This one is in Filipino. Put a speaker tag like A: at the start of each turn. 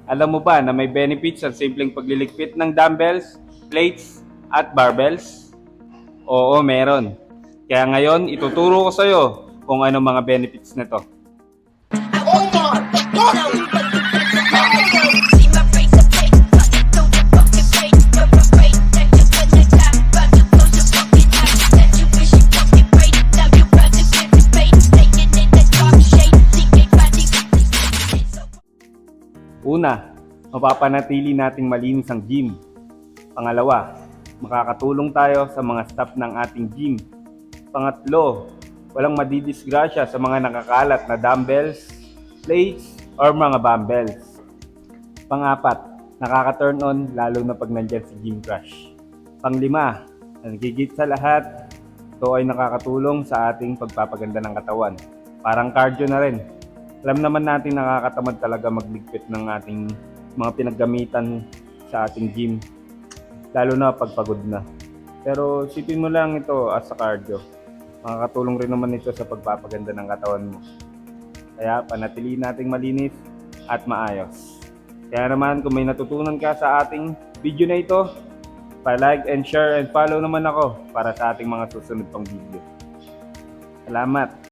A: Alam mo ba na may benefits ang simpleng pagliligpit ng dumbbells, plates, at barbells? Oo, meron. Kaya ngayon, ituturo ko sa'yo kung ano mga benefits nito.
B: Oh my God!
A: Una, mapapanatili nating malinis ang gym. Pangalawa, makakatulong tayo sa mga staff ng ating gym. Pangatlo, walang madidisgrasya sa mga nakakalat na dumbbells, plates, or mga dumbbells. Pangapat, nakaka-turn on lalo na pag nandyan si Gym Crush. Panglima, nagigit sa lahat, ito ay nakakatulong sa ating pagpapaganda ng katawan. Parang cardio na rin. Alam naman natin nakakatamad talaga magligpit ng ating mga pinaggamitan sa ating gym, lalo na pag pagod na. Pero sipin mo lang ito as a cardio. Makakatulong rin naman ito sa pagpapaganda ng katawan mo. Kaya panatilihin nating malinis at maayos. Kaya naman kung may natutunan ka sa ating video na ito, pa-like and share and follow naman ako para sa ating mga susunod pang video. Salamat!